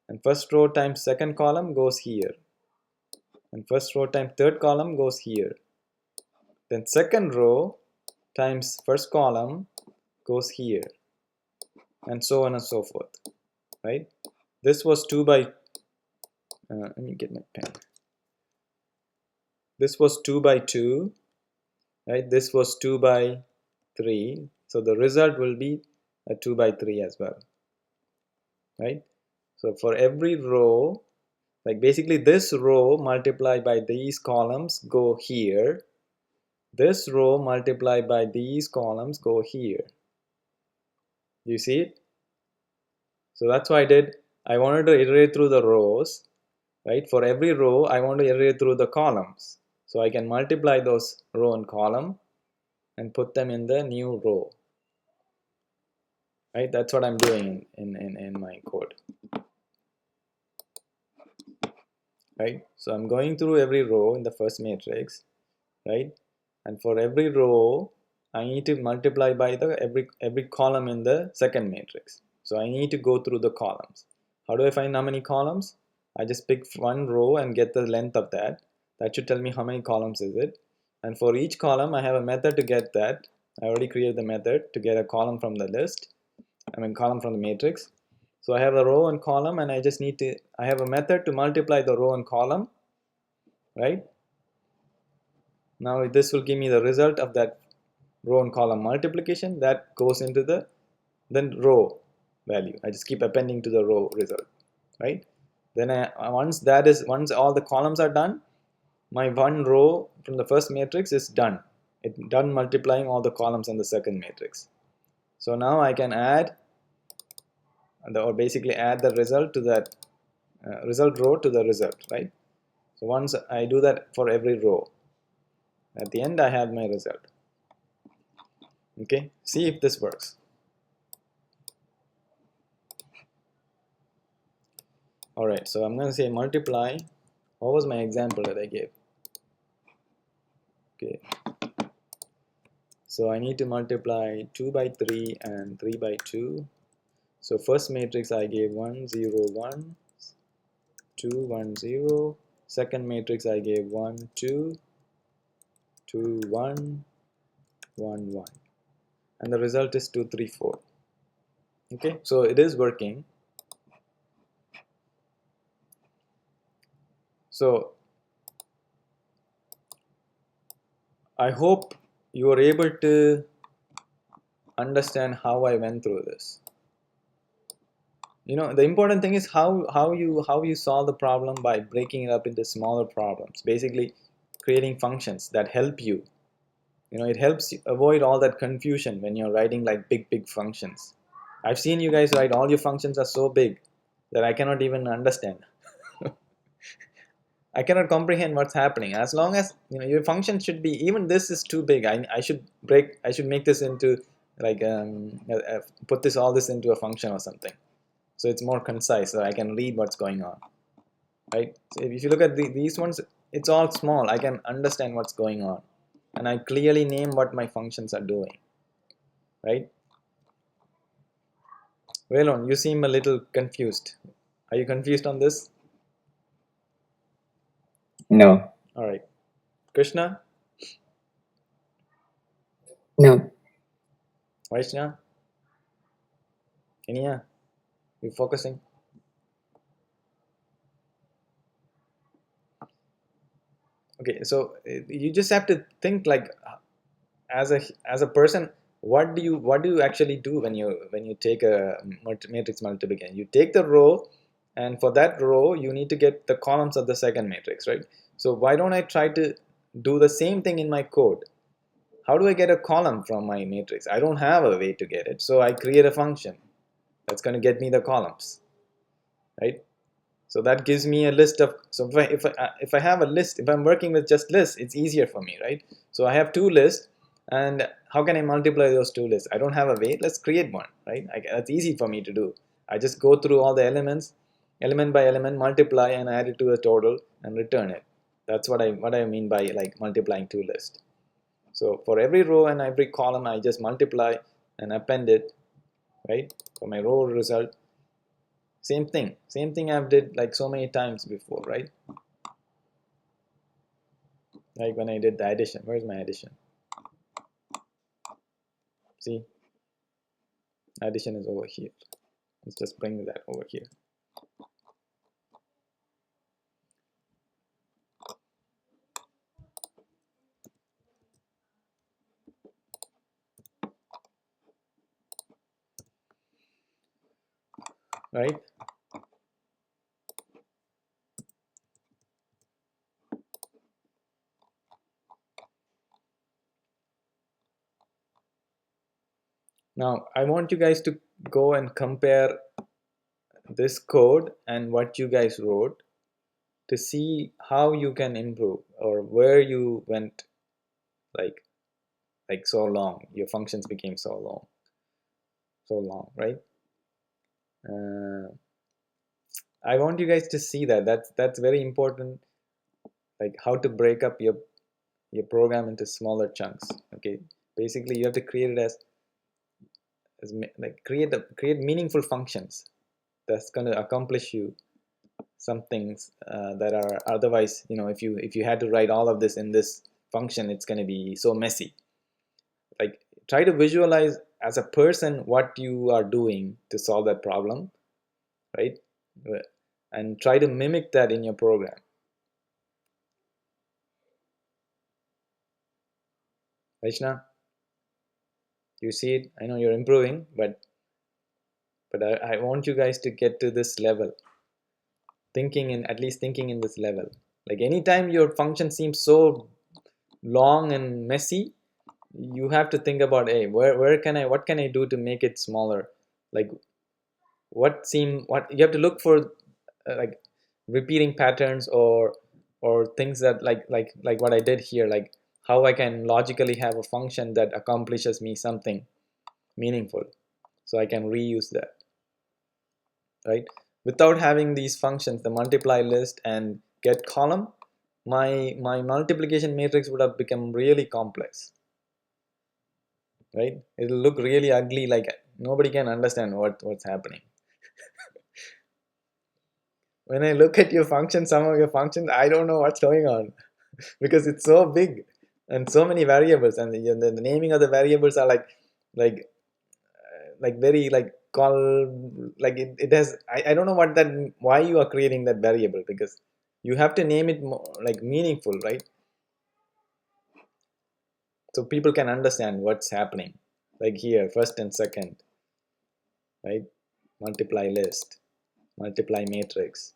Speaker 1: And first row times second column goes here, and first row times third column goes here. Then second row times first column goes here, and so on and so forth, right? This was 2 by let me get my pen. This was 2 by 2, right? This was 2 by 3, so the result will be a 2 by 3 as well, right? So for every row, like basically this row multiplied by these columns go here, this row multiplied by these columns go here. Do you see it? So that's why I wanted to iterate through the rows, right? For every row I want to iterate through the columns, so I can multiply those row and column and put them in the new row, right? That's what I'm doing in my code, right? So I'm going through every row in the first matrix, right? And for every row I need to multiply by the every column in the second matrix. So I need to go through the columns. How do I find how many columns? I just pick one row and get the length of that. That should tell me how many columns is it. And for each column I have a method to get that. I already created the method to get a column from the list, column from the matrix. So I have a row and column, and I just need to, I have a method to multiply the row and column, right? Now this will give me the result of that row and column multiplication that goes into the then row value. I just keep appending to the row result, right? Then once all the columns are done, my one row from the first matrix is done. It's done multiplying all the columns in the second matrix. So now I can add or basically add the result to that result row to the result, right? So once I do that for every row, at the end I have my result. Okay, see if this works. Alright, so I'm going to say multiply. What was my example that I gave? Okay, so I need to multiply 2 by 3 and 3 by 2. So first matrix I gave 1 0 1 2 1 0. Second matrix I gave 1 2 2 1 1 1, and the result is 2 3 4. Okay, so it is working. So I hope you are able to understand how I went through this. You know, the important thing is how you solve the problem by breaking it up into smaller problems, basically creating functions that help you. You know, it helps you avoid all that confusion when you're writing like big functions. I've seen you guys write all your functions are so big that I cannot even understand. I cannot comprehend what's happening. As long as your function should be, even this is too big. I should make this into like put all this into a function or something, so it's more concise, so I can read what's going on, right? So if you look at these ones, it's all small. I can understand what's going on, and I clearly name what my functions are doing, right? Waylon, you seem a little confused. Are you confused on this?
Speaker 2: No.
Speaker 1: All right. Krishna?
Speaker 2: No.
Speaker 1: Vaishna? Kenya? You focusing? Okay, so you just have to think like as a person, what do you actually do when you take a matrix multiplication? You take the row, and for that row you need to get the columns of the second matrix, right? So why don't I try to do the same thing in my code? How do I get a column from my matrix? I don't have a way to get it, so I create a function that's going to get me the columns, right? So that gives me a list of, so if I have a list, if I'm working with just lists, it's easier for me, right? So I have two lists, and how can I multiply those two lists? I don't have a way. Let's create one, right? That's easy for me to do. I just go through all the elements, element by element, multiply and add it to a total and return it. That's what I mean by like multiplying two lists. So for every row and every column, I just multiply and append it, right? For my row result, same thing I've did like so many times before, right? Like when I did the addition. Where's my addition? See, addition is over here. Let's just bring that over here. Right? Now I want you guys to go and compare this code and what you guys wrote to see how you can improve, or where you went like so long, your functions became so long, right? I want you guys to see that's very important, like how to break up your program into smaller chunks. Okay, basically you have to create it as like create meaningful functions that's going to accomplish you some things that are otherwise, if you had to write all of this in this function, it's going to be so messy. Like, try to visualize as a person what you are doing to solve that problem, right? And try to mimic that in your program. Vaishna, you see it? I know you're improving, but I want you guys to get to this level, at least thinking in this level. Like anytime your function seems so long and messy, you have to think about, hey, what can I do to make it smaller? Like what you have to look for, like repeating patterns, or things that like what I did here, like how I can logically have a function that accomplishes me something meaningful, so I can reuse that, right? Without having these functions, the multiply list and get column, my multiplication matrix would have become really complex, right? It'll look really ugly, like nobody can understand what's happening. When I look at your functions, some of your functions, I don't know what's going on because it's so big and so many variables, and the naming of the variables are like very like call, like it has, I don't know why you are creating that variable, because you have to name it more, like meaningful, right? So people can understand what's happening, like here first and second, right? Multiply list, multiply matrix.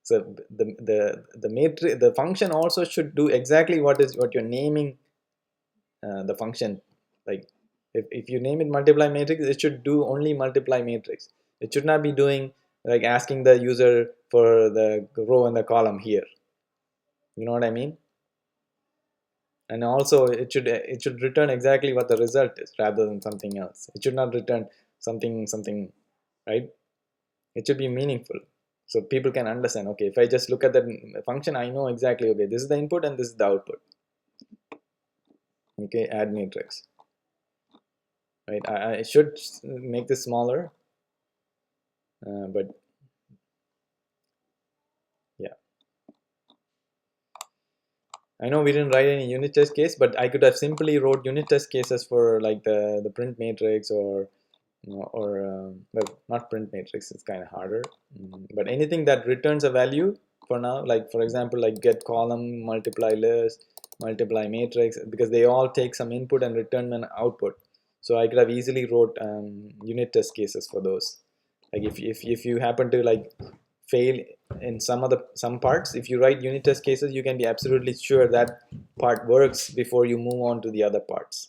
Speaker 1: So the matrix, the function also should do exactly what you're naming the function. Like If you name it multiply matrix, it should do only multiply matrix. It should not be doing like asking the user for the row and the column here. You know what I mean? And also it should return exactly what the result is rather than something else. It should not return something, right? It should be meaningful, so people can understand, okay, if I just look at the function, I know exactly, okay, this is the input and this is the output. Okay, add matrix, right? I should make this smaller, but yeah, I know we didn't write any unit test case, but I could have simply wrote unit test cases for like the print matrix, or well, not print matrix, it's kind of harder. But anything that returns a value for now, like for example, like get column, multiply list, multiply matrix, because they all take some input and return an output. So I could have easily wrote unit test cases for those. Like if you happen to like fail in some parts, if you write unit test cases, you can be absolutely sure that part works before you move on to the other parts.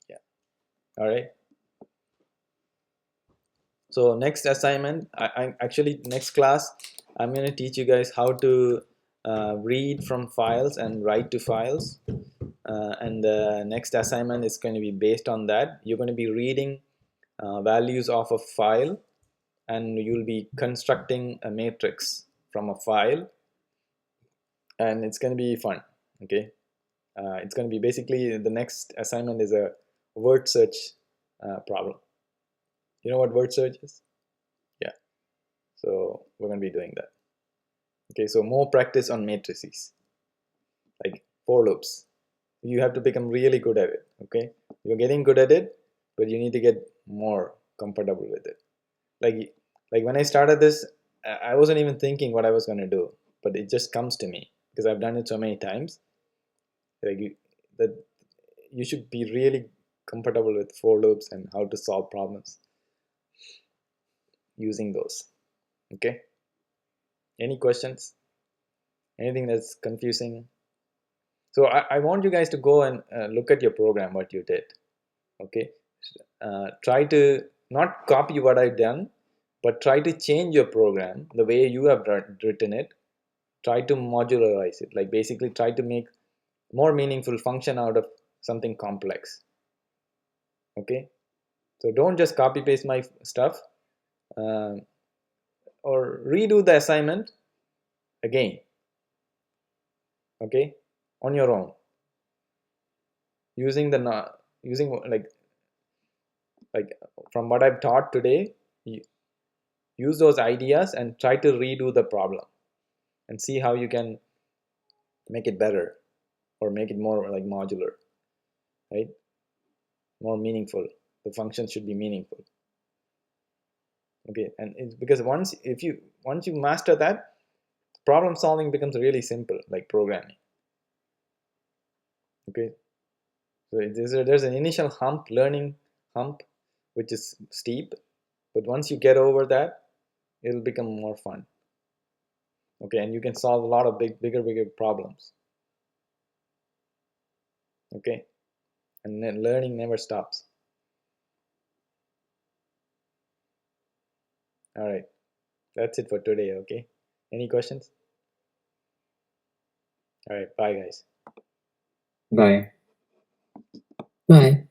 Speaker 1: Yeah. All right. So next assignment, I actually next class, I'm going to teach you guys how to read from files and write to files. And the next assignment is going to be based on that. You're going to be reading values of a file, and you'll be constructing a matrix from a file, and it's going to be fun. Okay, it's going to be basically, the next assignment is a word search problem. You know what word search is? Yeah. So we're going to be doing that. Okay, so more practice on matrices, like for loops. You have to become really good at it. Okay, you're getting good at it, but you need to get more comfortable with it. Like when I started this, I wasn't even thinking what I was going to do, but it just comes to me because I've done it so many times. Like that you should be really comfortable with for loops and how to solve problems using those. Okay, any questions? Anything that's confusing? So I want you guys to go and look at your program, what you did. Okay, try to not copy what I've done, but try to change your program the way you have written it. Try to modularize it, like basically try to make more meaningful function out of something complex. Okay, so don't just copy paste my stuff, or redo the assignment again. Okay, on your own, using like from what I've taught today. Use those ideas and try to redo the problem and see how you can make it better or make it more like modular, right? More meaningful. The function should be meaningful. Okay, and it's because once you master that, problem solving becomes really simple, like programming. Okay, so there's an initial learning hump, which is steep, but once you get over that, it'll become more fun. Okay, and you can solve a lot of bigger problems. Okay, and then learning never stops. All right, that's it for today. Okay, any questions? All right, bye guys.
Speaker 2: Bye. Bye.